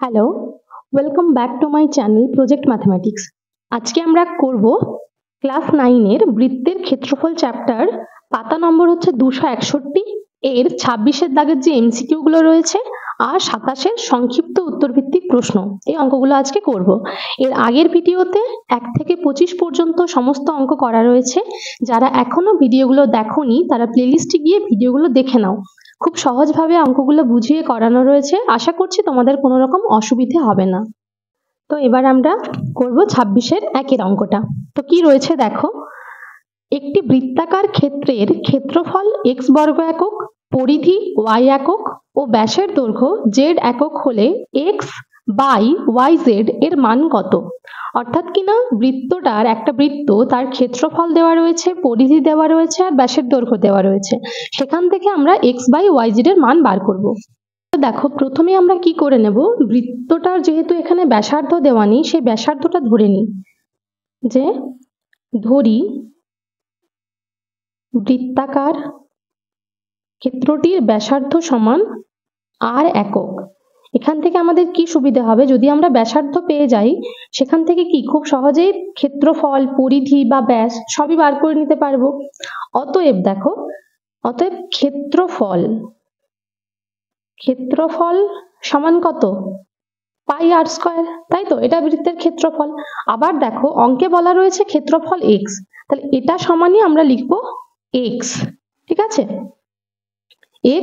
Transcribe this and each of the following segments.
Hello, welcome back to my channel project mathematics. আজকে আমরা করব ক্লাস 9 এর বৃত্তের ক্ষেত্রফল চ্যাপ্টার, পাতা নম্বর হচ্ছে 261 এর 26 এর দাগের যে এমসিকিউ গুলো রয়েছে আর 27 এর সংক্ষিপ্ত উত্তর ভিত্তিক প্রশ্ন, এই অঙ্কগুলো আজকে করব। এর আগের ভিডিওতে 1 থেকে 25 পর্যন্ত সমস্ত অঙ্ক করা রয়েছে। যারা এখনো ভিডিওগুলো দেখোনি তারা প্লেলিস্টে গিয়ে ভিডিওগুলো দেখে নাও। খুব সহজভাবে অঙ্কগুলো বুঝিয়ে করানো রয়েছে, আশা করছি তোমাদের কোনো রকম অসুবিধে হবে না। তো এবার আমরা করব 26 এর একের অঙ্কটা। তো কি রয়েছে দেখো, একটি বৃত্তাকার ক্ষেত্রের ক্ষেত্রফল x বর্গ একক, পরিধি y একক ও ব্যাসের দৈর্ঘ্য z একক হলে x বাই yz এর মান কত? অর্থাৎ কিনা বৃত্তটার একটা বৃত্ত, তার ক্ষেত্রফল দেওয়া রয়েছে, পরিধি দেওয়া রয়েছে আর ব্যাসের দৈর্ঘ্য দেওয়া রয়েছে, সেখান থেকে আমরা x বাই yz এর মান বার করব। দেখো প্রথমে আমরা কি করে নেব, বৃত্তটার যেহেতু এখানে ব্যাসার্ধ দেওয়া নেই, সেই ব্যাসার্ধটা ধরে নিই। যে ধরি বৃত্তাকার ক্ষেত্রটির ব্যাসার্ধ সমান r একক। এখান থেকে আমাদের কি সুবিধা হবে, যদি আমরা ব্যাসার্ধ পেয়ে যাই সেখান থেকে কি খুব সহজেই ক্ষেত্রফল, পরিধি বা ব্যাস সবই বার করে নিতে পারবো। অতএব দেখো, অতএব ক্ষেত্রফল সমান কত? পাই আর স্কয়ার, তাই তো? এটা বৃত্তের ক্ষেত্রফল। আবার দেখো অঙ্কে বলা রয়েছে ক্ষেত্রফল x, তাহলে এটা সমানই আমরা লিখবো x, ঠিক আছে?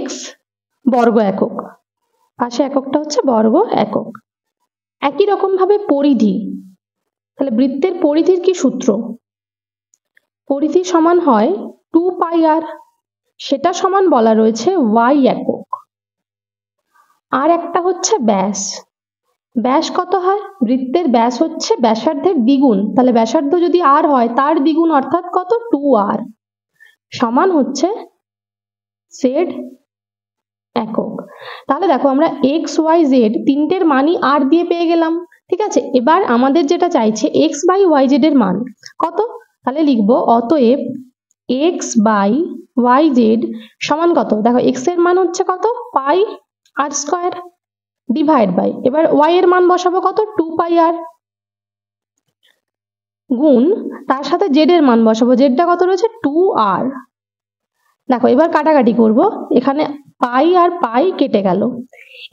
x বর্গ একক, পাশে এককটা হচ্ছে বর্গ একক। একই রকম ভাবে পরিধি, তাহলে বৃত্তের পরিধির কি সূত্র? পরিধি সমান হয় 2 পাই আর, সেটা সমান বলা রয়েছে y একক। আর একটা হচ্ছে ব্যাস। ব্যাস কত হয়? বৃত্তের ব্যাস হচ্ছে ব্যাসার্ধের দ্বিগুণ, তাহলে ব্যাসার্ধ যদি r হয় তার দ্বিগুণ অর্থাৎ কত? 2r সমান হচ্ছে z একক। তাহলে দেখো আমরা x y z তিনটের মানই r দিয়ে পেয়ে গেলাম, ঠিক আছে? এবার আমাদের যেটা চাইছে x বাই yz এর মান কত, তাহলে লিখবো অতএব x বাই yz সমান কত? দেখো x এর মান হচ্ছে কত? পাই আর স্কয়ার ডিভাইড বাই, এবার y এর মান বসাবো কত? 2 পাই আর গুণ তার সাথে z এর মান বসাবো, জেডটা কত রয়েছে? 2r। দেখো এবার কাটাকাটি করব, এখানে পাই আর পাই কেটে গেল।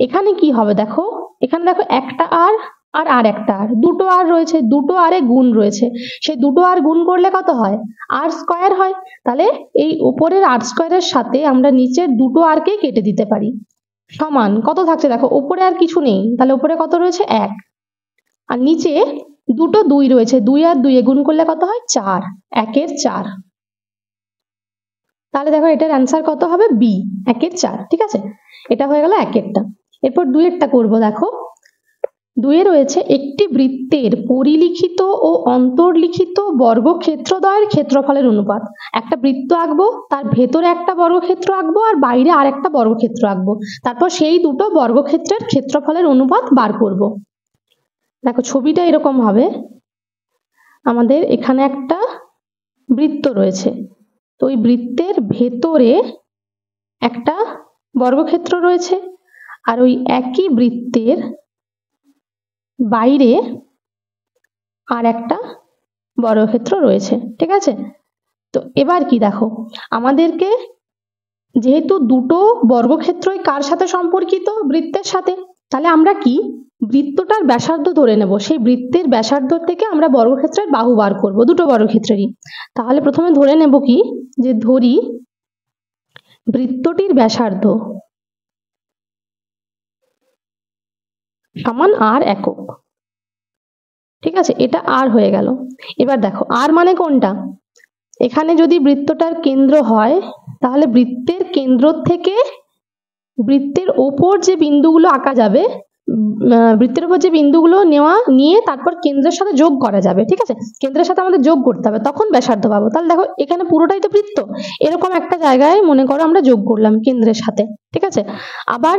এখানে কি হবে দেখো, এখানে দেখো একটা আর আর আর একটা আর, দুটো আর রয়েছে, দুটো আরে গুণ রয়েছে, সেই দুটো আর গুণ করলে কত হয়? আর স্কয়ার হয়। তাহলে এই উপরের আর স্কয়ারের সাথে আমরা নিচের দুটো আর কে কেটে দিতে পারি। সমান কত থাকছে দেখো, উপরে আর কিছু নেই, তাহলে উপরে কত রয়েছে? 1, আর নিচে দুটো 2 রয়েছে, 2 আর 2 গুণ করলে কত হয়? 4, 1 এর 4। তাহলে দেখো এটার অ্যান্সার কত হবে? বি, 1 এর 4, ঠিক আছে? এটা হয়ে গেল 1 এরটা। এরপর 2 এরটা করবো। দেখো 2 এ রয়েছে একটি বৃত্তের পরিলিখিত ও অন্তর্লিখিত বর্গক্ষেত্রদ্বয়ের ক্ষেত্রফলের অনুপাত। একটা বৃত্ত আঁকবো, তার ভেতরে একটা বর্গক্ষেত্র আঁকবো আর বাইরে আর একটা বর্গক্ষেত্র আঁকবো, তারপর সেই দুটো বর্গক্ষেত্রের ক্ষেত্রফলের অনুপাত বার করব। দেখো ছবিটা এরকম হবে, আমাদের এখানে একটা বৃত্ত রয়েছে, তো ওই বৃত্তের ভেতরে একটা বর্গক্ষেত্র রয়েছে আর ওই একই বৃত্তের বাইরে আর একটা বর্গক্ষেত্র রয়েছে, ঠিক আছে? তো এবার কি দেখো, আমাদেরকে যেহেতু দুটো বর্গক্ষেত্রই কার সাথে সম্পর্কিত? বৃত্তের সাথে, তাহলে আমরা কি বৃত্তটার ব্যাসার্ধ ধরে নেব, সেই বৃত্তের ব্যাসার্ধ থেকে আমরা বর্গক্ষেত্রের বাহু বার করব, দুটো বর্গক্ষেত্রেরই। তাহলে প্রথমে ধরে নেব কি, যে ধরি বৃত্তটির ব্যাসার্ধ সমান আর একক, ঠিক আছে? এটা আর হয়ে গেল। এবার দেখো আর মানে কোনটা, এখানে যদি বৃত্তটার কেন্দ্র হয় তাহলে বৃত্তের কেন্দ্র থেকে বৃত্তের ওপর যে বিন্দুগুলো আঁকা যাবে, বৃত্তের উপর যে বিন্দুগুলো নিয়ে তারপর কেন্দ্রের সাথে যোগ করা যাবে, ঠিক আছে? কেন্দ্রের সাথে আমাদের যোগ করতে হবে, তখন ব্যাসার্ধ পাবো। তাহলে দেখো এখানে পুরোটাই তো বৃত্ত, এরকম একটা জায়গায় মনে করো আমরা যোগ করলাম কেন্দ্রের সাথে, ঠিক আছে? আবার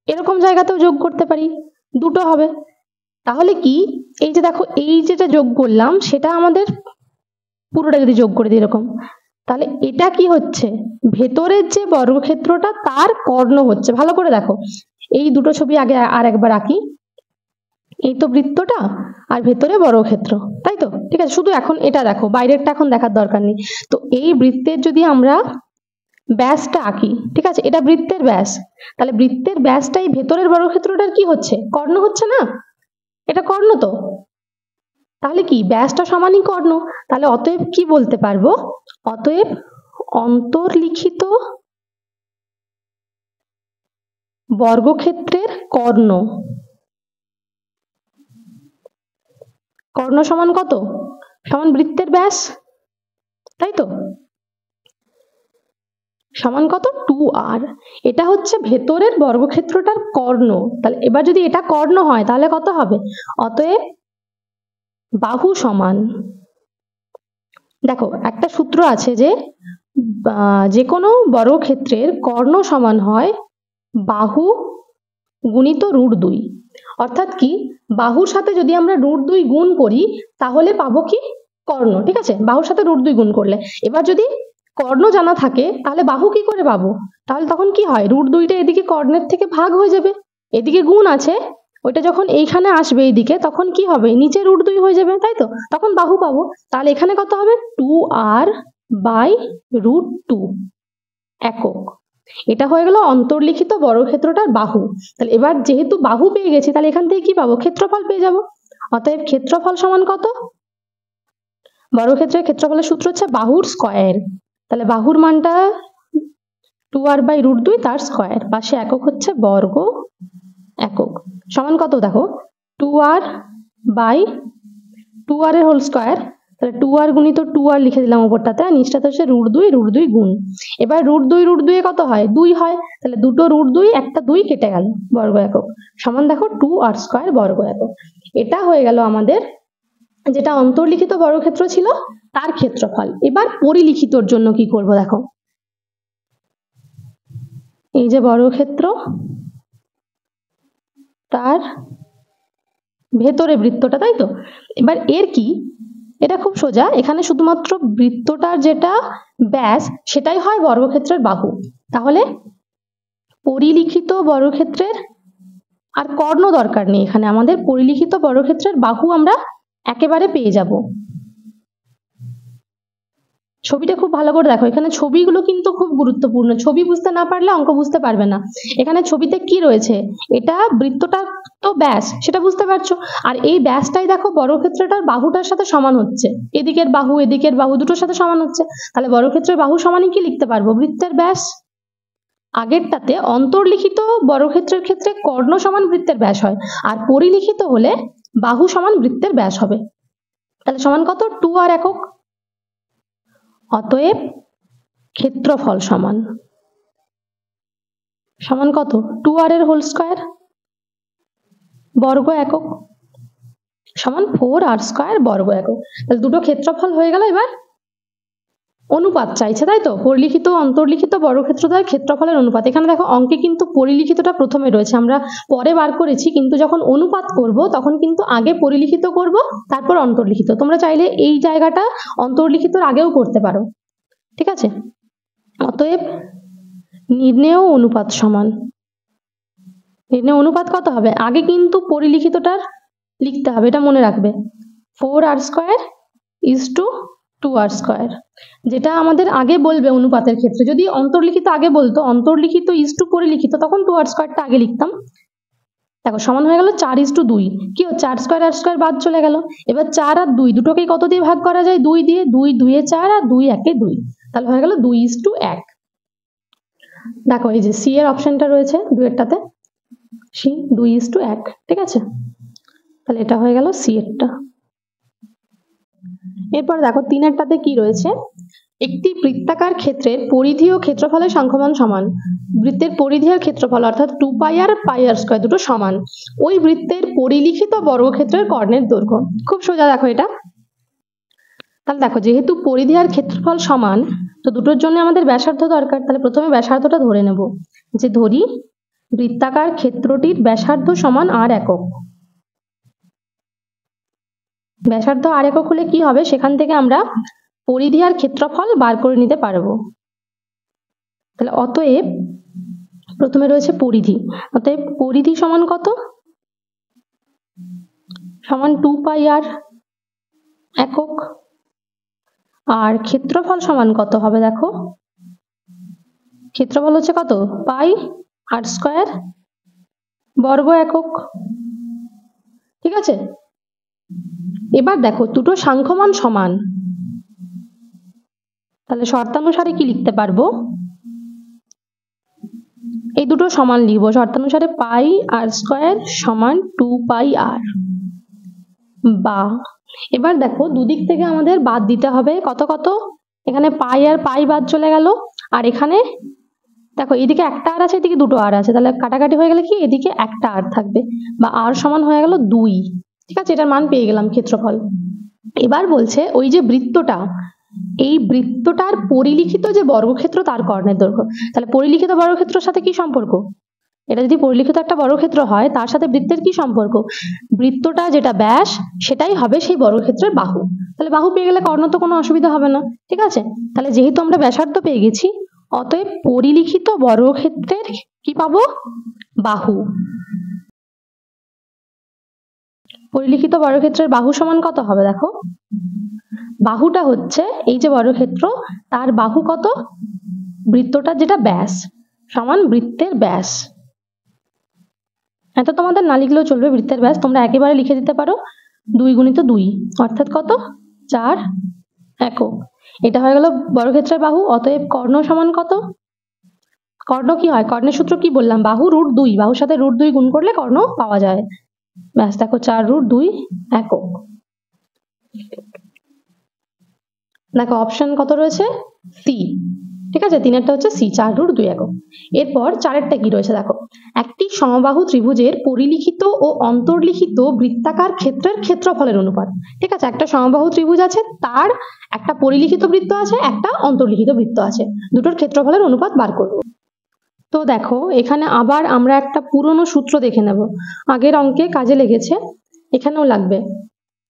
এরকম জায়গাতেও যোগ করতে পারি, দুটো হবে। তাহলে কি, এই যে দেখো এই যেটা যোগ করলাম সেটা আমাদের পুরোটা যদি যোগ করে দিই এরকম, তাহলে এটা কি হচ্ছে? ভেতরের যে বর্গক্ষেত্রটা তার কর্ণ হচ্ছে। ভালো করে দেখো, এই দুটো ছবি আগে আর একবার আঁকি। এই তো বৃত্তটা, আর ভেতরে বর্গক্ষেত্র, তাই তো? ঠিক আছে, শুধু এখন এটা দেখো, বাইরেরটা এখন দেখার দরকার নেই। তো এই বৃত্তের যদি আমরা ব্যাসটা আঁকি, ঠিক আছে, এটা বৃত্তের ব্যাস, তাহলে বৃত্তের ব্যাসটা এই ভেতরের বর্গক্ষেত্রটার কি হচ্ছে? কর্ণ হচ্ছে না? এটা কর্ণ তো, তাহলে কি ব্যাসটা সমানই কর্ণ। তাহলে অতএব কি বলতে পারবো? অতএব অন্তর্লিখিত বর্গক্ষেত্রের কর্ণ, কর্ণ সমান কত? সমান বৃত্তের ব্যাস, তাই তো? সমান কত? 2r। এটা হচ্ছে ভেতরের বর্গক্ষেত্রটার কর্ণ। তাহলে এবার যদি এটা কর্ণ হয় তাহলে কত হবে? অতএব বাহু সমান, দেখো একটা সূত্র আছে যে কোনো বর্গক্ষেত্রের কর্ণ সমান হয় বাহু গুণিত √2। অর্থাৎ কি, বাহুর সাথে যদি আমরা √2 গুণ করি তাহলে পাবো কি? কর্ণ। ঠিক আছে, বাহুর সাথে √2 গুণ করলে। এবার যদি কর্ণ জানা থাকে তাহলে বাহু কি করে পাবো? তাহলে তখন কি হয়, √2টা এদিকে কর্ণের থেকে ভাগ হয়ে যাবে, এদিকে গুণ আছে, ওইটা যখন এইখানে আসবে এইদিকে তখন কি হবে? নিচে √2 হয়ে যাবে, তাই তো? তখন বাহু পাবো। তাহলে এখানে কত হবে? 2r/√2 একক। এটা হয়ে গেল অন্তর্লিখিত বর্গক্ষেত্রটার বাহু। তাহলে এবার যেহেতু বাহু পেয়ে গেছি, তাহলে এখান থেকে কি পাবো? ক্ষেত্রফল পেয়ে যাব। অতএব ক্ষেত্রফল সমান কত? বর্গক্ষেত্রের ক্ষেত্রফলের সূত্র হচ্ছে বাহুর স্কয়ার। তাহলে বাহুর মানটা 2r/√2, তার স্কয়ার, পাশে একক হচ্ছে বর্গ একক, সমান কত? দেখো 2r/2r এর হোল স্কয়ার, তাহলে 2r গুণিত 2r লিখে দিলাম উপরটাতে, আর নিচটাতে হচ্ছে √2 গুণ। এবার √2 এ কত হয়? 2 হয়, তাহলে দুটো √2, একটা 2 কেটে গেল, বর্গ একক, সমান দেখো 2r² বর্গ একক। এটা হয়ে গেল আমাদের যেটা অন্তর্লিখিত বর্গক্ষেত্র ছিল তার ক্ষেত্রফল। এবার পরিলিখিতর জন্য কি করব দেখো, এই যে বর্গক্ষেত্র, তার ভেতরে বৃত্তটা, তাই তো? এবার এর কি, এটা খুব সোজা, এখানে শুধুমাত্র বৃত্তটার যেটা ব্যাস সেটাই হয় বর্গক্ষেত্রের বাহু। তাহলে পরিলিখিত বর্গক্ষেত্রের আর কর্ণ দরকার নেই, এখানে আমাদের পরিলিখিত বর্গক্ষেত্রের বাহু আমরা একেবারে পেয়ে যাব। ছবিটা খুব ভালো করে দেখো, এখানে ছবিগুলো কিন্তু খুব গুরুত্বপূর্ণ, ছবি বুঝতে না পারলে অঙ্ক বুঝতে পারবে না। এখানে ছবিতে কি রয়েছে, এটা বৃত্তটা তো ব্যাস, সেটা বুঝতে পারছো, আর এই ব্যাসটাই দেখো বর্গক্ষেত্রটার বাহুটার সাথে সমান হচ্ছে, এদিকের বাহু এদিকের বাহু দুটোর সাথে সমান হচ্ছে, তাহলে বর্গক্ষেত্রের বাহু সমানই কি লিখতে পারবো? বৃত্তের ব্যাস। আগেরটাতে অন্তর্লিখিত বর্গক্ষেত্রের ক্ষেত্রে কর্ণ সমান বৃত্তের ব্যাস হয়, আর পরিলিখিত হলে বাহু সমান বৃত্তের ব্যাস হবে। তাহলে সমান কত? 2r একক। অতএব ক্ষেত্রফল সমান কত? 2r এর হোল স্কয়ার বর্গ একক, সমান 4r² বর্গ একক। তাহলে দুটো ক্ষেত্রফল হয়ে গেল। এবার অনুপাত চাইছে, তাই তো? পরিলিখিত অন্তর্লিখিত বর্গক্ষেত্রদ্বয়ের ক্ষেত্রফলের অনুপাত। এখানে দেখো অঙ্কে কিন্তু পরিলিখিতটা প্রথমে রয়েছে, আমরা পরে বার করেছি, কিন্তু যখন অনুপাত করব তখন কিন্তু আগে পরিলিখিত করব, তারপর অন্তর্লিখিত। তোমরা চাইলে এই জায়গাটা অন্তর্লিখিতর আগেও করতে পারো, ঠিক আছে? অতএব নির্ণেয় অনুপাত সমান, নির্ণেয় অনুপাত কত হবে? আগে কিন্তু পরিলিখিতটার লিখতে হবে, এটা মনে রাখবে। 4r²:2r², যেটা আমাদের আগে বলবে অনুপাতের ক্ষেত্রে। যদি অন্তর্লিখিত আগে বলতো, অন্তর্লিখিত পরিলিখিত, তখন 2r² আগে লিখতাম। দেখো সমান হয়ে গেল 4:2। কি হচ্ছে? r² বাদ চলে গেল। এবার 4 আর 2 দুটোকেই কত দিয়ে ভাগ করা যায়? 2 দিয়ে। 2 2 4 আর 2 1 2, তাহলে হয়ে গেল 2:1। দেখো এই যে সি এর অপশনটা রয়েছে দুয়েরটাতে, সি 2:1, ঠিক আছে? তাহলে এটা হয়ে গেল সি এরটা। এরপর দেখো 3এরটাতে কি রয়েছে, একটি বৃত্তাকার ক্ষেত্রের পরিধি ও ক্ষেত্রফলের সংখ্যমান সমান। বৃত্তের পরিধি আর ক্ষেত্রফল অর্থাৎ 2πr আর πr² দুটো সমান ওই বৃত্তের পরিলিখিত বর্গক্ষেত্রের কর্ণের দৈর্ঘ্য। খুব সোজা দেখো এটা। তাহলে দেখো যেহেতু পরিধি আর ক্ষেত্রফল সমান, তো দুটোর জন্য আমাদের ব্যাসার্ধ দরকার। তাহলে প্রথমে ব্যাসার্ধটা ধরে নেব, যে ধরি বৃত্তাকার ক্ষেত্রটির ব্যাসার্ধ সমান r একক। ব্যাসার্ধ r একক হলে কি হবে, সেখান থেকে আমরা পরিধি আর ক্ষেত্রফল বার করে নিতে পারবো। তাহলে অতএব প্রথমে রয়েছে পরিধি, অতএব পরিধি সমান কত? সমান 2 পাই আর একক। আর ক্ষেত্রফল সমান কত হবে দেখো, ক্ষেত্রফল হচ্ছে কত, পাই আর স্কয়ার বর্গ একক। ঠিক আছে, এবার দেখো দুটো সাংখ্যমান সমান, তাহলে শর্তানুসারে কি লিখতে পারবো, এই দুটো সমান লিখবো শর্তানুসারে, পাই আর স্কয়ার সমান 2 পাই আর। বা এবার দেখো দুদিক থেকে আমাদের বাদ দিতে হবে কত কত, এখানে পাই আর পাই বাদ চলে গেল, আর এখানে দেখো এদিকে একটা আর আছে, এদিকে দুটো আর আছে, তাহলে কাটাকাটি হয়ে গেলে কি এদিকে একটা আর থাকবে, বা আর সমান হয়ে গেল 2। ঠিক আছে, এটার মান পেয়ে গেলাম ক্ষেত্রফল। এবার বলছে ওই যে বৃত্তটা, এই বৃত্তটার পরিলিখিত যে বর্গক্ষেত্র তার কর্ণের দৈর্ঘ্য। তাহলে পরিলিখিত বর্গক্ষেত্রের সাথে কি সম্পর্ক, এটা যদি পরিলিখিত একটা বর্গক্ষেত্র হয় তার সাথে বৃত্তের কি সম্পর্ক, বৃত্তটা যেটা ব্যাস সেটাই হবে সেই বর্গক্ষেত্রের বাহু। তাহলে বাহু পেয়ে গেলে কর্ণ তো কোনো অসুবিধা হবে না। ঠিক আছে, তাহলে যেহেতু আমরা ব্যাসার্ধ পেয়ে গেছি, অতএব পরিলিখিত বর্গক্ষেত্রের কি পাবো, বাহু। পরিলিখিত বর্গক্ষেত্রের বাহু সমান কত হবে দেখো, বাহুটা হচ্ছে এই যে বর্গক্ষেত্র তার বাহু কত, বৃত্তটা যেটা ব্যাস সমান বৃত্তের ব্যাস। এত তোমাদের না লিখলেও চলবে, বৃত্তের ব্যাস তোমরা একেবারে লিখে দিতে পারো 2 গুণিত 2, অর্থাৎ কত, 4 একক। এটা হয়ে গেল বর্গক্ষেত্রের বাহু। অতএব কর্ণ সমান কত, কর্ণ কি হয়, কর্ণের সূত্র কি বললাম, বাহু √2, বাহুর সাথে √2 গুণ করলে কর্ণ পাওয়া যায়। ব্যাস দেখো 4√2 একক। দেখো অপশন কত রয়েছে, সি। ঠিক আছে, 3এরটা হচ্ছে সি, 4√2 একক। এরপর 4এরটা কি রয়েছে দেখো, একটি সমবাহু ত্রিভুজের পরিলিখিত ও অন্তর্লিখিত বৃত্তাকার ক্ষেত্রের ক্ষেত্রফলের অনুপাত। ঠিক আছে, একটা সমবাহু ত্রিভুজ আছে, তার একটা পরিলিখিত বৃত্ত আছে, একটা অন্তর্লিখিত বৃত্ত আছে, দুটোর ক্ষেত্রফলের অনুপাত বার করব। তো দেখো এখানে আবার আমরা একটা পুরনো সূত্র দেখে নেব, আগের অঙ্কে কাজে লেগেছে, এখানেও লাগবে।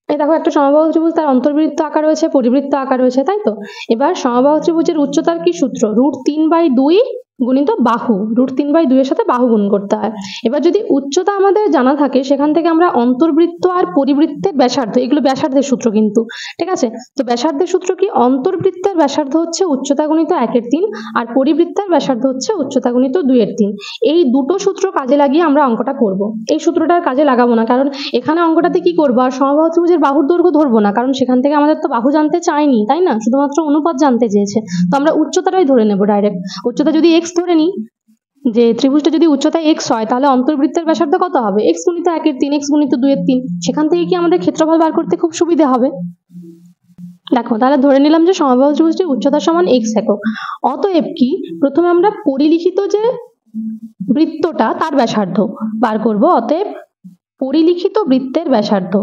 এই দেখো একটা সমবাহু ত্রিভুজ, তার অন্তর্বৃত্ত আকার রয়েছে, পরিবৃত্ত আকার রয়েছে, তাই তো। এবার সমবাহু ত্রিভুজের উচ্চতার কি সূত্র, √3/2 গুণিত বাহু, √3/2 এর সাথে বাহু গুণ করতে হয়। এবার যদি উচ্চতা আমাদের জানা থাকে, সেখান থেকে আমরা অন্তর্বৃত্ত আর পরিবৃত্তের ব্যাসার্ধ, এগুলো ব্যাসার্ধের সূত্র কিন্তু। ঠিক আছে, তো ব্যাসার্ধের সূত্র কি, অন্তর্বৃত্তের ব্যাসার্ধ হচ্ছে উচ্চতা গুণিত 1/3, আর পরিবৃত্তের ব্যাসার্ধ হচ্ছে উচ্চতা গুণিত 2/3। এই দুটো সূত্র কাজে লাগিয়ে আমরা অঙ্কটা করব। এই সূত্রটার কাজে লাগাবো না, কারণ এখানে অঙ্কটাতে কি করবো, আর সমবাহু ত্রিভুজের বাহুর দৈর্ঘ্য ধরবো না, কারণ সেখান থেকে আমাদের তো বাহু জানতে চাইনি, তাই না, শুধুমাত্র অনুপাত জানতে চেয়েছে। তো আমরা উচ্চতাটাই ধরে নেবো ডাইরেক্ট। উচ্চতা যদি x ধরে নিই, যে ত্রিভুজটা যদি উচ্চতা x হয়, তাহলে অন্তর্বৃত্তের ব্যাসার্ধ কত হবে, x গুণিত 1/3, x গুণিত 2/3। সেখান থেকে কি আমাদের ক্ষেত্রফল বার করতে খুব সুবিধা হবে। দেখো তাহলে ধরে নিলাম যে সমবাহু ত্রিভুজটির উচ্চতা সমান x একক। অতএব কি, প্রথমে আমরা পরিলিখিত যে বৃত্তটা তার ব্যাসার্ধ বার করব। অতএব পরিলিখিত বৃত্তের ব্যাসার্ধ,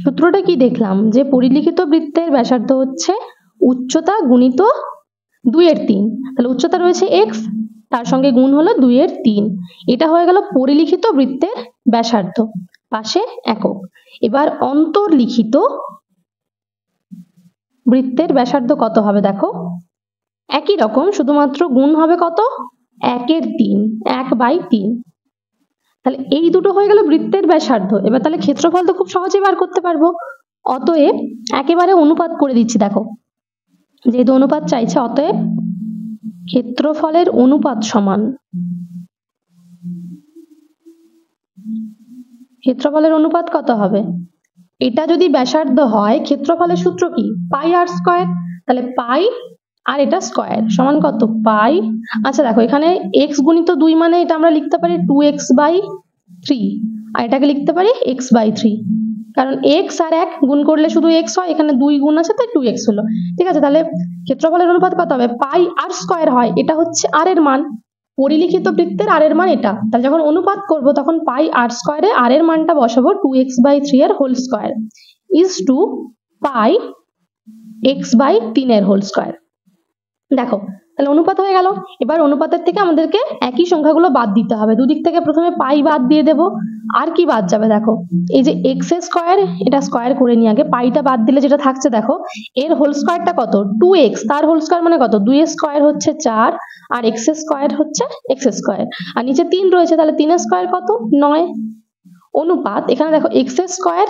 সূত্রটা কি দেখলাম, যে পরিলিখিত বৃত্তের ব্যাসার্ধ হচ্ছে উচ্চতা গুণিত 2/3। তাহলে উচ্চতা রয়েছে x, তার সঙ্গে গুণ হলো 2/3। এটা হয়ে গেল পরিলিখিত বৃত্তের ব্যাসার্ধ, পাশে একক। এবার অন্তর্লিখিত বৃত্তের ব্যাসার্ধ কত হবে দেখো, একই রকম, শুধুমাত্র গুণ হবে কত, 1/3, 1/3। তাহলে এই দুটো হয়ে গেল বৃত্তের ব্যাসার্ধ। এবার তাহলে ক্ষেত্রফল তো খুব সহজেই বার করতে পারবো। অতএব একেবারে অনুপাত করে দিচ্ছি, দেখো যেহেতু অনুপাত চাইছে, অতএব ক্ষেত্রফলের অনুপাত সমান, ক্ষেত্রফলের অনুপাত কত হবে, এটা যদি ব্যাসার্ধ হয়, ক্ষেত্রফলের সূত্র কি, পাই আর স্কয়ার। তাহলে পাই আর এটা স্কয়ার সমান কত, পাই। আচ্ছা দেখো এখানে x গুণিত 2 মানে এটা আমরা লিখতে পারি 2x/3, আর এটাকে লিখতে পারি x/3, কারণ x আর 1 গুণ করলে শুধু x হয়, এখানে 2 গুণ আছে তাই 2x হলো। ঠিক আছে, তাহলে ক্ষেত্রফলের অনুপাত কত হবে, পাই আর স্কয়ার হয়, এটা হচ্ছে আর এর মান, পরিলিখিত বৃত্তের আর এর মান এটা। তাহলে যখন অনুপাত করব তখন পাই আর স্কয়ারে আর এর মানটা বসাবো 2x/3 এর whole square is two pi x/3 এর হোল স্কয়ার। দেখো তাহলে অনুপাত হয়ে গেল। এবার অনুপাতের থেকে আমাদেরকে একই সংখ্যাগুলো বাদ দিতে হবে। দুদিক থেকে প্রথমে পাই বাদ দিয়ে দেব। আর কি বাদ যাবে দেখো, এই যে এক্স স্কোয়ার, এটা স্কোয়ার করে নিয়ে আগে পাইটা বাদ দিলে যেটা থাকছে দেখো, এর হোল স্কোয়ারটা কত 2x, তার হোল স্কোয়ার মানে কত 2 স্কোয়ার হচ্ছে 4, আর এক্স স্কোয়ার হচ্ছে এক্স স্কোয়ার, আর নিচে 3 রয়েছে, তাহলে 3 স্কোয়ার কত 9। অনুপাত এখানে দেখো এক্স স্কোয়ার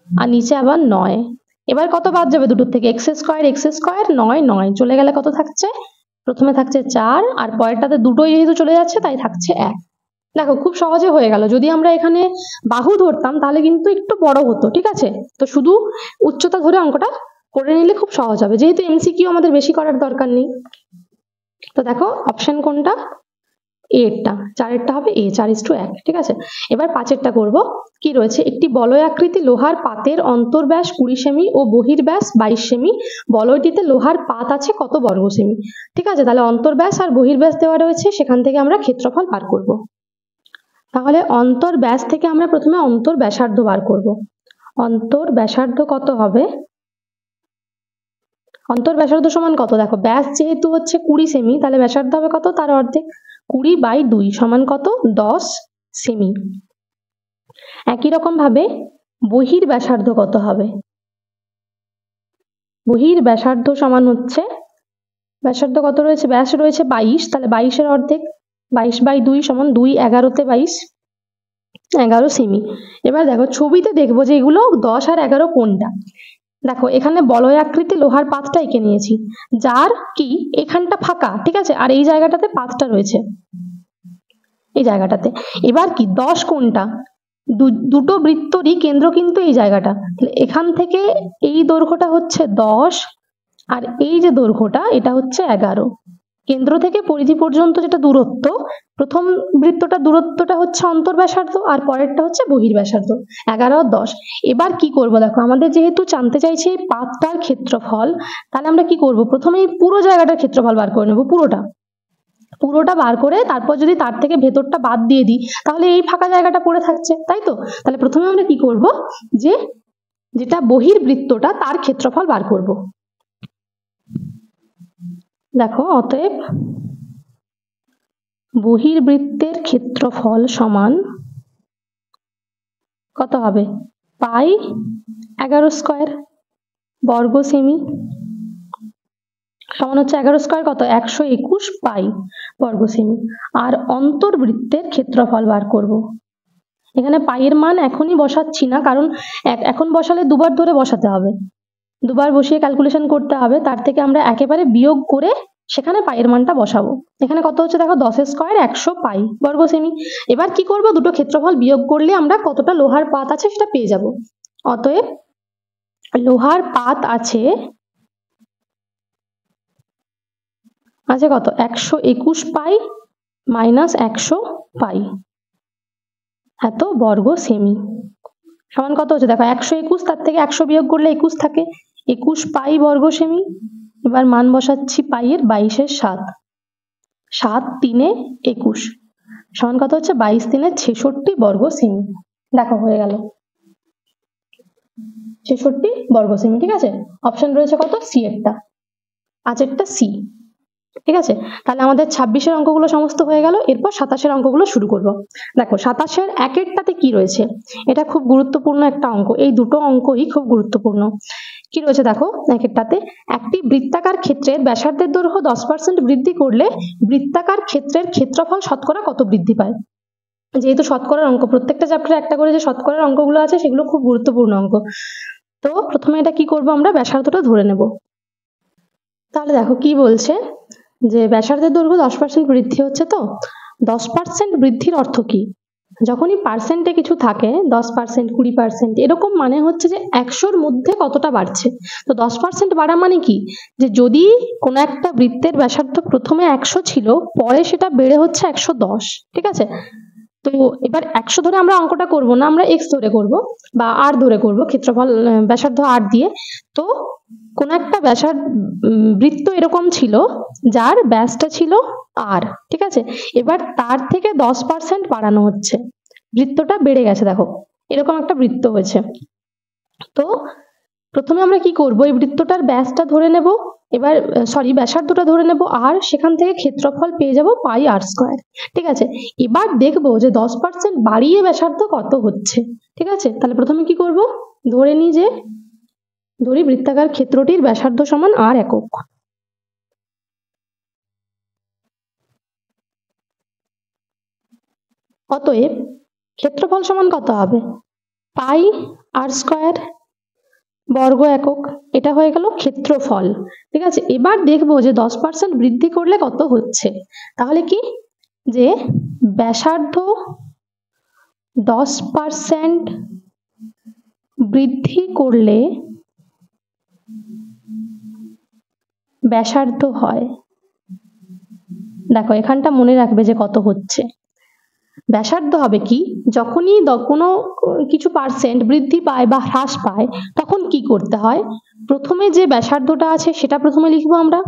আর নিচে আবার 9। এবার কত বাদ যাবে দুটোর থেকে, এক্স স্কোয়ার 9 9 চলে গেলে কত থাকছে, প্রথমে থাকছে 4 আর পরেরটাতে দুটোই যেহেতু চলে যাচ্ছে তাই থাকছে 1। দেখো খুব সহজে হয়ে গেল। যদি আমরা এখানে বাহু ধরতাম তাহলে কিন্তু একটু বড় হতো, ঠিক আছে? তো শুধু উচ্চতা ধরে অঙ্কটা করে নিলে খুব সহজ হবে, যেহেতু এমসিকিউ আমাদের বেশি করার দরকার নেই। তো দেখো অপশন কোনটা, এরটা, 4এরটা হবে এ, 4:1। ঠিক আছে, এবার 5এরটা করব। কি রয়েছে, একটি বলয় আকৃতি লোহার পাতের অন্তর্ব্যাস 20 সেমি ও বহির্ব্যাস 22 সেমি, বলয়টিতে লোহার পাত আছে কত বর্গ সেমি। ঠিক আছে, তাহলে অন্তর্ব্যাস আর বহির্ব্যাস দেওয়া রয়েছে, সেখান থেকে আমরা ক্ষেত্রফল বার করব। তাহলে অন্তর্ব্যাস থেকে আমরা প্রথমে অন্তর্ব্যাসার্ধ বার করব। অন্তর্ব্যাসার্ধ কত হবে, অন্তর্ব্যাসার্ধ সমান কত, দেখো ব্যাস যেহেতু হচ্ছে 20 সেমি, তাহলে ব্যাসার্ধ হবে কত, তার অর্ধেক 20/2 সমান কত 10 সেমি। একই রকম ভাবে বহির্ব্যাসার্ধ কত হবে, বহির্ব্যাসার্ধ সমান হচ্ছে, ব্যাসার্ধ কত রয়েছে, ব্যাস রয়েছে 22, তাহলে 22-এর অর্ধেক 22/2 সমান 2, 11-তে 22, 11 সেমি। এবার দেখো ছবিতে দেখবো যে এগুলো 10 আর 11 কোনটা। দেখো এখানে বলয় আকৃতি লোহার পাতটা এঁকে নিয়েছি, যার কি এখানটা ফাঁকা, ঠিক আছে, আর এই জায়গাটাতে পাতটা রয়েছে, এই জায়গাটাতে। এবার কি 10 কোনটা, দুটো বৃত্তরই কেন্দ্র কিন্তু এই জায়গাটা, তাহলে এখান থেকে এই দৈর্ঘ্যটা হচ্ছে 10 আর এই যে দৈর্ঘ্যটা এটা হচ্ছে 11। কেন্দ্র থেকে পরিধি পর্যন্ত যেটা দূরত্ব, প্রথম বৃত্তটা দূরত্বটা হচ্ছে অন্তর্ব্যাসার্ধ আর পরেরটা হচ্ছে বহির্ব্যাসার্ধ, 11 আর 10। এবার কি করব, দেখো আমাদের যেহেতু জানতে চাইছে এই পাতটার ক্ষেত্রফল, তাহলে আমরা কি করব, প্রথমে এই পুরো জায়গাটার ক্ষেত্রফল বার করে নেব, পুরোটা বার করে তারপর যদি তার থেকে ভেতরটা বাদ দিয়ে দিই তাহলে এই ফাঁকা জায়গাটা পড়ে থাকছে, তাই তো? তাহলে প্রথমে আমরা কি করব, যে যেটা বহির্বৃত্তটা তার ক্ষেত্রফল বার করব। দেখো অতএব বহির্বৃত্তের ক্ষেত্রফল সমান কত হবে, পাই 11 স্কোয়ার বর্গ সেমি সমান হচ্ছে 11 স্কোয়ার কত 121 পাই বর্গ সেমি। আর অন্তর্বৃত্তের ক্ষেত্রফল বার করব। এখানে পাইয়ের মান এখনই বসাচ্ছি না, কারণ এখন বসালে দুবার ধরে বসাতে হবে, দুবার বসিয়ে ক্যালকুলেশন করতে হবে, তার থেকে আমরা একেবারে বিয়োগ করে সেখানে পাইয়ের মানটা বসাবো। এখানে কত হচ্ছে দেখো 10 স্কোয়ার 100 পাই বর্গ সেমি। এবার কি করব, দুটো ক্ষেত্রফল বিয়োগ করলে আমরা কতটা লোহার পাত আছে সেটা পেয়ে যাব। অতএব লোহার পাত আছে কত 121 পাই মাইনাস 100 পাই এত বর্গ সেমি সমান কত হচ্ছে দেখো 121, তার থেকে 100 বিয়োগ করলে 21 থাকে, 21 পাই বর্গ সেমি। এবার মান বসাচ্ছি পাইয়ের 22-এর 7, 7 3 21 সমান কত হচ্ছে 22 3 66 বর্গ সেমি। দেখো হয়ে গেল 66 বর্গ সেমি। ঠিক আছে, অপশন রয়েছে কত, সি এরটা, 5এরটা সি। ঠিক আছে, তাহলে আমাদের 26-এর অঙ্কগুলো সমস্ত হয়ে গেল। এরপর 27-এর অঙ্কগুলো শুরু করব। দেখো 27-এর 1-এরটাতে কি রয়েছে, এটা খুব গুরুত্বপূর্ণ একটা অঙ্ক, এই দুটো অঙ্কই খুব গুরুত্বপূর্ণ। কি রয়েছে দেখো 1-এরটাতে, একটি বৃত্তাকার ক্ষেত্রের ব্যাসার্ধের দৈর্ঘ্য 10% বৃদ্ধি করলে বৃত্তাকার ক্ষেত্রের ক্ষেত্রফল শতকরা কত বৃদ্ধি পায়। যেহেতু শতকরার অঙ্ক, প্রত্যেকটা চ্যাপ্টারে একটা করে যে শতকরার অঙ্কগুলো আছে সেগুলো খুব গুরুত্বপূর্ণ অঙ্ক। তো প্রথমে এটা কি করব, আমরা ব্যাসার্ধটা ধরে নেব। তাহলে দেখো কি বলছে, যে ব্যাসার্ধের দৈর্ঘ্য 10% বৃদ্ধি হচ্ছে, তো 10% বৃদ্ধির অর্থ কি, যখনই পার্সেন্টে কিছু থাকে 10% 20% এরকম মানে হচ্ছে যে 100-র মধ্যে কতটা বাড়ছে। তো 10% বাড়া মানে কি, যে যদি কোনো একটা বৃত্তের ব্যাসার্ধ প্রথমে 100 ছিল, পরে সেটা বেড়ে হচ্ছে 110। ঠিক আছে, তো এবার 100 ধরে আমরা অঙ্কটা করব না, আমরা x ধরে করব বা r ধরে করব, ক্ষেত্রফল ব্যাসার্ধ r দিয়ে। তো কোন একটা বৃত্ত এরকম ছিল যার ব্যাসটা ছিল r, ঠিক আছে, এবার তার থেকে 10% বাড়ানো হচ্ছে, বৃত্তটা বেড়ে গেছে, দেখো এরকম একটা বৃত্ত হয়েছে। তো প্রথমে আমরা কি করব, এই বৃত্তটার ব্যাসটা ধরে নেব, এবার ব্যাসার্ধটা ধরে নেব, আর সেখান থেকে ক্ষেত্রফল পেয়ে যাব পাই আর স্কোয়ার। ঠিক আছে, এবার দেখবো যে 10% বাড়িয়ে ব্যাসার্ধ কত হচ্ছে। ঠিক আছে, তাহলে প্রথমে কি করব, ধরি বৃত্তাকার ক্ষেত্রটির ব্যাসার্ধ সমান আর একক। অতএব ক্ষেত্রফল সমান কত হবে, পাই আর স্কোয়ার বর্গ একক, এটা হয়ে গেল ক্ষেত্রফল। ঠিক আছে, এবার দেখবো যে 10% বৃদ্ধি করলে কত হচ্ছে। তাহলে কি, যে ব্যাসার্ধ 10% বৃদ্ধি করলে ব্যাসার্ধ হয়, দেখো এখানটা মনে রাখবে যে কত হচ্ছে। ব্যাসার্ধ হবে কি, যখনই কোনো কিছু পার্সেন্ট বৃদ্ধি পায় বা হ্রাস পায় তখন কি করতে হয়, প্রথমে যে ব্যাসার্ধটা আছে সেটা প্রথমে লিখবো আমরা,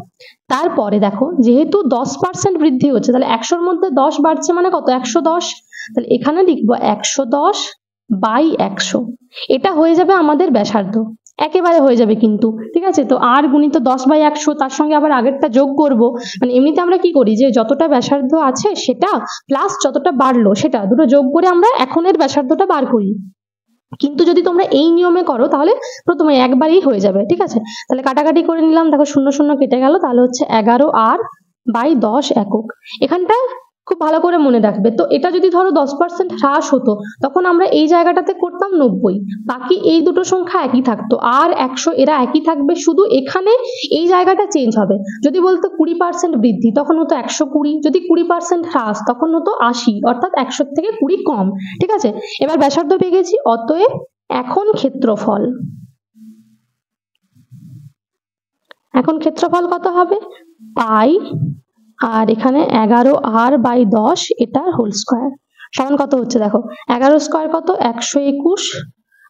তারপরে দেখো যেহেতু 10% বৃদ্ধি হচ্ছে তাহলে 100-র মধ্যে 10 বাড়ছে মানে কত, 110, তাহলে এখানে লিখবো 110/100, এটা হয়ে যাবে আমাদের ব্যাসার্ধ, একেবারে হয়ে যাবে কিন্তু। ঠিক আছে, তো আর গুণিত 10/100, তার সঙ্গে আবার আগেরটা যোগ করব, মানে এমনিতে আমরা কি করি যে যতটা ব্যাসার্ধ আছে সেটা প্লাস যতটা বাড়লো সেটা দুটো যোগ করে আমরা এখনের ব্যাসার্ধটা বার করি, কিন্তু যদি তোমরা এই নিয়মে করো তাহলে প্রথমে একবারেই হয়ে যাবে। ঠিক আছে, তাহলে কাটাকাটি করে নিলাম, দেখো 0 কেটে গেল, তাহলে হচ্ছে 11r/10 একক। এখানটা খুব ভালো করে মনে রাখবে, তো এটা যদি ধরো 10% হ্রাস হতো তখন আমরা এই জায়গাটাতে করতাম 90, বাকি এই দুটো সংখ্যা একই থাকতো, আর 100 এরা একই থাকবে, শুধু এখানে এই জায়গাটা চেঞ্জ হবে। যদি বলতো 20% বৃদ্ধি তখন হতো 120, যদি 20% হ্রাস তখন হতো 80, অর্থাৎ 100 থেকে 20 কম। ঠিক আছে, এবার ব্যাসার্ধ পেয়ে গেছি, অতএব এখন ক্ষেত্রফল কত হবে, পাই আর এখানে 11r/10 এটার হোল স্কোয়ার সমান কত হচ্ছে, দেখো 11 স্কোয়ার কত, 121,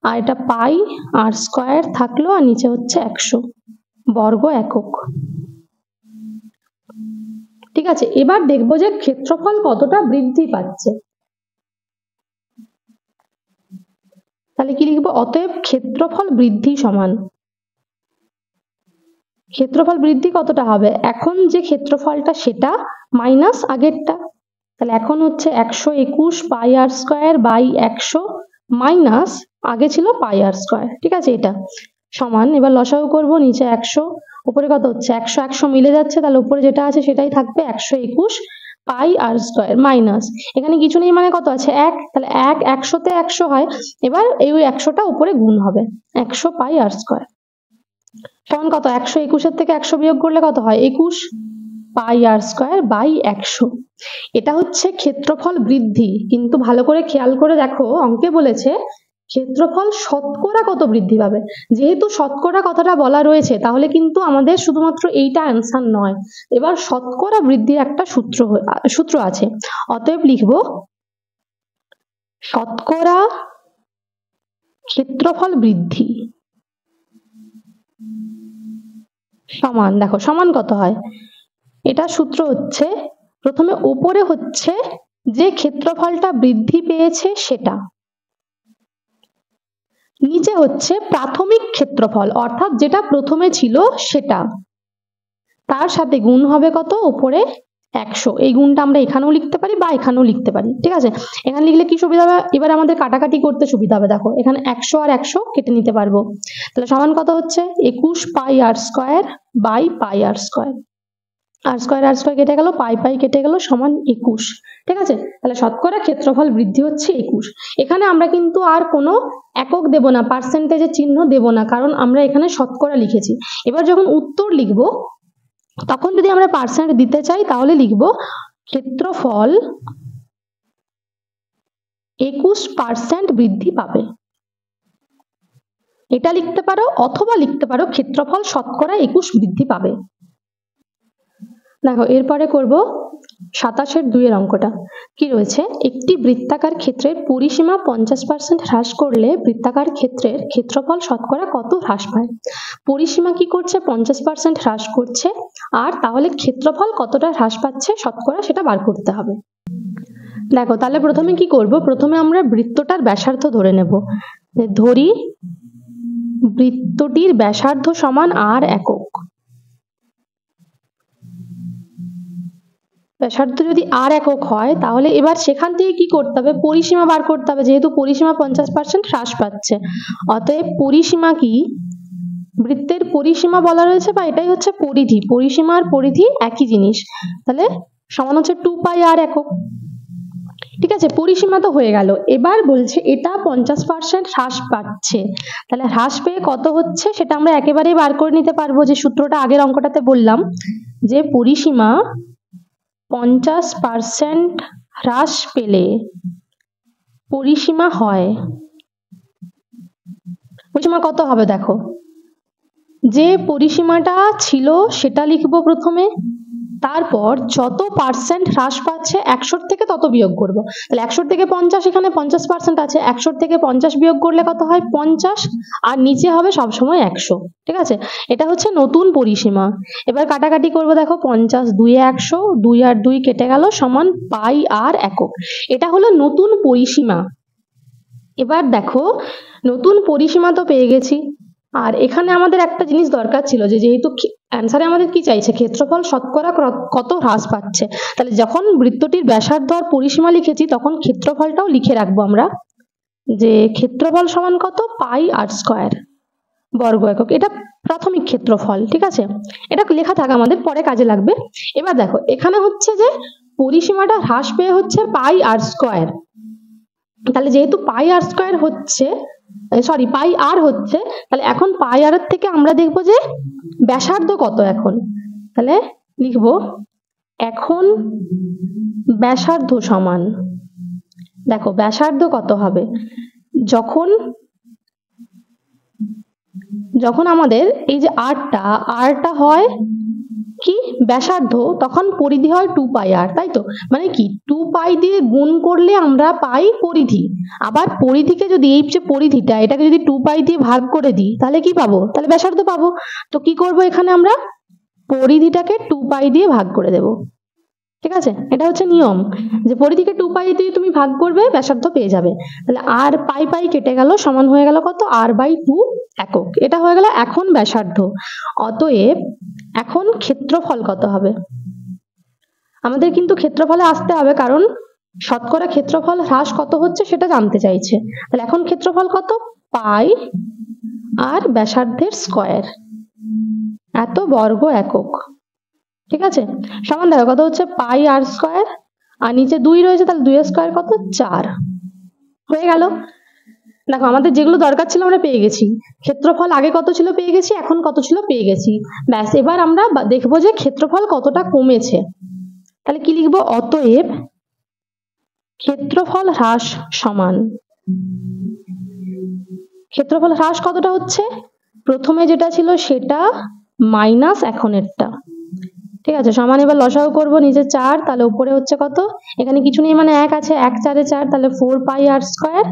আর এটা পাই আর স্কোয়ার থাকলো, আর নিচে হচ্ছে 100 বর্গ একক। ঠিক আছে, এবার দেখবো যে ক্ষেত্রফল কতটা বৃদ্ধি পাচ্ছে। তাহলে কি লিখবো, অতএব ক্ষেত্রফল বৃদ্ধি সমান, ক্ষেত্রফল বৃদ্ধি কতটা হবে, এখন যে ক্ষেত্রফলটা সেটা মাইনাস আগেরটা, তাহলে এখন হচ্ছে 121 পাই আর স্কোয়ার বাই 100 মাইনাস আগে ছিল পাই আর স্কোয়ার। ঠিক আছে, এটা সমান, এবার লসাগু করব, নিচে 100 উপরে কত হচ্ছে 100 100 মিলে যাচ্ছে, তাহলে উপরে যেটা আছে সেটাই থাকবে, 121 পাই আর স্কোয়ার মাইনাস এখানে কিছু নেই মানে কত আছে 1, তাহলে 100তে 100 হয়, এবার এই 100টা উপরে গুণ হবে, 100 পাই আর স্কোয়ার সমান কত, 121-এর থেকে 100 বিয়োগ করলে কত হয় 21 পাই আর স্কোয়ার বাই 100। এটা হচ্ছে ক্ষেত্রফল বৃদ্ধি, কিন্তু ভালো করে খেয়াল করে দেখো অঙ্কে বলেছে ক্ষেত্রফল শতকরা কত বৃদ্ধি পাবে, যেহেতু শতকরা কথাটা বলা রয়েছে তাহলে কিন্তু আমাদের শুধুমাত্র এইটা অ্যান্সার নয়, এবার শতকরা বৃদ্ধির একটা সূত্র আছে, অতএব লিখবো শতকরা ক্ষেত্রফল বৃদ্ধি সমান, দেখো সমান কত হয়, এটা সূত্র হচ্ছে প্রথমে উপরে হচ্ছে যে ক্ষেত্রফলটা বৃদ্ধি পেয়েছে সেটা, নিচে হচ্ছে প্রাথমিক ক্ষেত্রফল অর্থাৎ যেটা প্রথমে ছিল সেটা, তার সাথে গুণ হবে কত, উপরে 100, এই গুণটা আমরা এখানেও লিখতে পারি বা এখানেও লিখতে পারি। ঠিক আছে, এখানে লিখলে কি সুবিধা হবে, এবার আমাদের কাটাকাটি করতে সুবিধা হবে, দেখো এখানে 100 আর 100 কেটে নিতে পারবো, তাহলে সমান কত হচ্ছে 21 pi r square by pi r square, r square কেটে গেল, পাই পাই কেটে গেল, সমান 21। ঠিক আছে, তাহলে শতকরা ক্ষেত্রফল বৃদ্ধি হচ্ছে 21। এখানে আমরা কিন্তু আর কোনো একক দেব না, পার্সেন্টেজের চিহ্ন দেব না, কারণ আমরা এখানে শতকরা লিখেছি। এবার যখন উত্তর লিখব তখন যদি আমরা পার্সেন্ট দিতে চাই তাহলে লিখব ক্ষেত্রফল 21% বৃদ্ধি পাবে, এটা লিখতে পারো, অথবা লিখতে পারো ক্ষেত্রফল শতকরা 21 বৃদ্ধি পাবে। দেখো এরপরে করব 27-এর 2 এর অঙ্কটা, কি রয়েছে, একটি বৃত্তাকার ক্ষেত্রের পরিসীমা 50% হ্রাস করলে বৃত্তাকার ক্ষেত্রের ক্ষেত্রফল শতকরা কত হ্রাস পায়। পরিসীমা কি করছে, 50% হ্রাস করছে, আর তাহলে ক্ষেত্রফল কতটা হ্রাস পাচ্ছে শতকরা সেটা বার করতে হবে। দেখো তাহলে প্রথমে কি করব, প্রথমে আমরা বৃত্তটার ব্যাসার্ধ ধরে নেব, ধরি বৃত্তটির ব্যাসার্ধ সমান r একক। ব্যাসার্ধ যদি r একক হয় তাহলে এবার সেখান থেকে কি করতে হবে, পরিসীমা বার করতে হবে, যেহেতু পরিসীমা 50% হ্রাস পাচ্ছে। অতএব পরিসীমা কি, বৃত্তের পরিসীমা বলা রয়েছে, বা এটাই হচ্ছে পরিধি, পরিসীমা আর পরিধি একই জিনিস, তাহলে সমান হচ্ছে 2 পাই r একক। ঠিক আছে, পরিসীমা তো হয়ে গেল। এবার বলছে এটা 50% হ্রাস পাচ্ছে, তাহলে হ্রাস পেয়ে কত হচ্ছে সেটা আমরা একেবারেই বার করে নিতে পারবো, যে সূত্রটা আগের অঙ্কটাতে বললাম, যে পরিসীমা 50% হ্রাস পেলে পরিসীমা হয়, পরিসীমা কত হবে দেখো, যে পরিসীমাটা ছিল সেটা লিখবো প্রথমে, তারপর যত পার্সেন্ট হ্রাস পাচ্ছে 100 থেকে তত বিয়োগ করব। তাহলে 100 থেকে 50, এখানে 50% আছে, 100 থেকে 50 বিয়োগ করলে কত হয় 50, আর নিচে হবে সবসময় 100। ঠিক আছে, এটা হচ্ছে নতুন পরিসীমা। এবার কাটাকাটি করব, দেখো 50 2 এ 100, 2 আর 2 কেটে গেল, সমান পাই r একক। এটা হলো নতুন পরিসীমা। এবার দেখো নতুন পরিসীমা তো পেয়ে গেছি, আর এখানে আমাদের একটা জিনিস দরকার ছিল, যে যেহেতু অ্যান্সারে আমাদের কি চাইছে, ক্ষেত্রফল শতকরা কত হ্রাস পাচ্ছে, তাহলে যখন বৃত্তটির ব্যাসার্ধ আর পরিসীমা লিখেছি তখন ক্ষেত্রফলটাও লিখে রাখবো আমরা, যে ক্ষেত্রফল সমান কত, পাই r স্কয়ার বর্গ একক। এটা প্রাথমিক ক্ষেত্রফল। ঠিক আছে, এটা লেখা থাকা আমাদের পরে কাজে লাগবে। এবার দেখো এখানে হচ্ছে যে পরিসীমাটা হ্রাস পেয়ে হচ্ছে পাই r স্কয়ার, তাহলে যেহেতু পাই r স্কয়ার হচ্ছে, সরি পাই r হচ্ছে, তাহলে এখন পাই r এর থেকে আমরা দেখবো যে ব্যাসার্ধ কত এখন, তাহলে লিখবো এখন ব্যাসার্ধ সমান, দেখো ব্যাসার্ধ কত হবে, যখন আমাদের এই যে rটা হয় কি ব্যাসার্ধ, তখন পরিধি হয় 2 পাই r, তাই তো, মানে কি 2 পাই দিয়ে গুণ করলে আমরা পাই পরিধি, আবার পরিধিকে যদি এই যে পরিধিটা এটাকে যদি 2 পাই দিয়ে ভাগ করে দিই তাহলে কি পাবো, তাহলে ব্যাসার্ধ পাবো। তো কি করব, এখানে আমরা পরিধিটাকে 2 পাই দিয়ে ভাগ করে দেব। ঠিক আছে, এটা হচ্ছে নিয়ম, যে পরিধিকে 2 পাই দিয়ে তুমি ভাগ করবে, ব্যাসার্ধ পেয়ে যাবে। তাহলে আর পাই পাই কেটে গেল, সমান হয়ে গেল কত, r/2 একক। এটা হয়ে গেল এখন ব্যাসার্ধ। অতএব এখন ক্ষেত্রফল কত হবে, আমাদের কিন্তু ক্ষেত্রফলে আসতে হবে, কারণ শতকরা ক্ষেত্রফল হ্রাস কত হচ্ছে সেটা জানতে চাইছে। তাহলে এখন ক্ষেত্রফল কত, পাই আর ব্যাসার্ধের স্কয়ার এত বর্গ একক। ঠিক আছে, সমান দেখো কত হচ্ছে পাই r স্কয়ার, আর নিচে 2 রয়েছে, তাহলে 2 এর স্কয়ার কত 4 হয়ে গেল। দেখো আমাদের যেগুলো দরকার ছিল আমরা পেয়ে গেছি, ক্ষেত্রফল আগে কত ছিল পেয়ে গেছি, এখন কত ছিল পেয়ে গেছি, ব্যাস। এবার আমরা দেখবো যে ক্ষেত্রফল কতটা কমেছে, তাহলে কি লিখবো, অতএব ক্ষেত্রফল হ্রাস সমান, ক্ষেত্রফল হ্রাস কতটা হচ্ছে, প্রথমে যেটা ছিল সেটা মাইনাস এখনেরটা। ঠিক আছে, সমান। এবার লসাগু করবো, নিচে 4, তাহলে উপরে হচ্ছে কত, এখানে কিছু নেই মানে 1 আছে, 1 4 এ 4, তাহলে 4 পাই r স্কয়ার,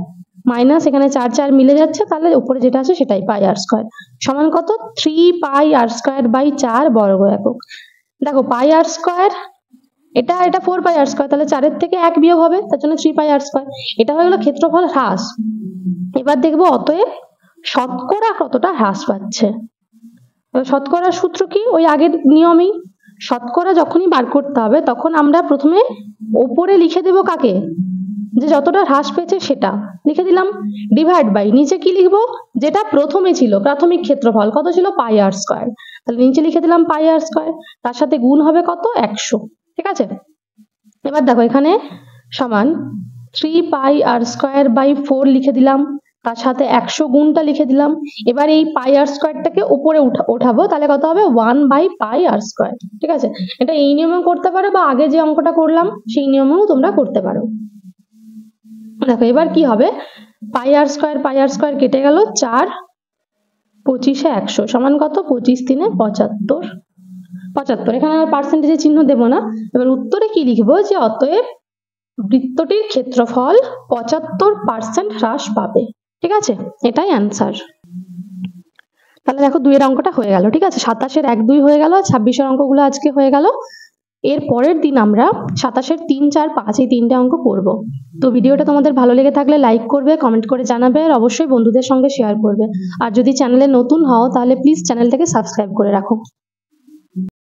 মাইনাস এখানে 4 4 মিলে যাচ্ছে, তাহলে উপরে যেটা আছে সেটাই পাই r স্কয়ার, সমান কত 3 পাই r স্কয়ার বাই 4 বর্গ একক। দেখো পাই r স্কয়ার, এটা 4 পাই r স্কয়ার, তাহলে 4 এর থেকে 1 বিয়োগ হবে, তার জন্য 3 পাই r স্কয়ার। এটা হয়ে গেল ক্ষেত্রফল হ্রাস। এবার দেখবো অতএব শতকরা কতটা হ্রাস পাচ্ছে। শতকরার সূত্র কি, ওই আগের নিয়মেই, শতকরা যখনই বার করতে হবে তখন আমরা প্রথমে ওপরে লিখে দেব কাকে, যে যতটা হ্রাস পেয়েছে সেটা লিখে দিলাম, ডিভাইড বাই নিচে কি লিখবো, যেটা প্রথমে ছিল প্রাথমিক ক্ষেত্রফল কত ছিল পাই r স্কয়ার, তাহলে নিচে লিখে দিলাম পাই r স্কয়ার, তার সাথে গুণ হবে কত 100। ঠিক আছে, এবার দেখো এখানে সমান 3 পাই r স্কয়ার বাই 4 লিখে দিলাম, তার সাথে 100 গুণটা লিখে দিলাম। এবার এই পাই r স্কয়ারটাকে উপরে উঠাবো, তাহলে কত হবে 1 বাই পাই r স্কয়ার। ঠিক আছে, এটা এই নিয়মেও করতে পারো, বা আগে যে অঙ্কটা করলাম সেই নিয়মেও তোমরা করতে পারো। দেখো এবার কি হবে, পাই r স্কয়ার কেটে গেল, 4 25 এ 100 সমান কত, 25 3 75, 75। এখানে আর পার্সেন্টেজের চিহ্ন দেব না। এবার উত্তরে কি লিখবো, যে অতএব বৃত্তটির ক্ষেত্রফল 75% হ্রাস পাবে। ঠিক আছে, এটাই অ্যান্সার। তাহলে দেখো 2 এর অঙ্কটা হয়ে গেল। ঠিক আছে, 27 এর 1 2 হয়ে গেল, 26 এর অঙ্কগুলো আজকে হয়ে গেল। এর পরের দিন আমরা 27-এর 3, 4, 5 এই 3টে অঙ্ক করব। তো ভিডিওটা তোমাদের ভালো লেগে থাকলে লাইক করবে, কমেন্ট করে জানাবে আর অবশ্যই বন্ধুদের সঙ্গে শেয়ার করবে। আর যদি চ্যানেলে নতুন হও তাহলে প্লিজ চ্যানেলটাকে সাবস্ক্রাইব করে রাখো।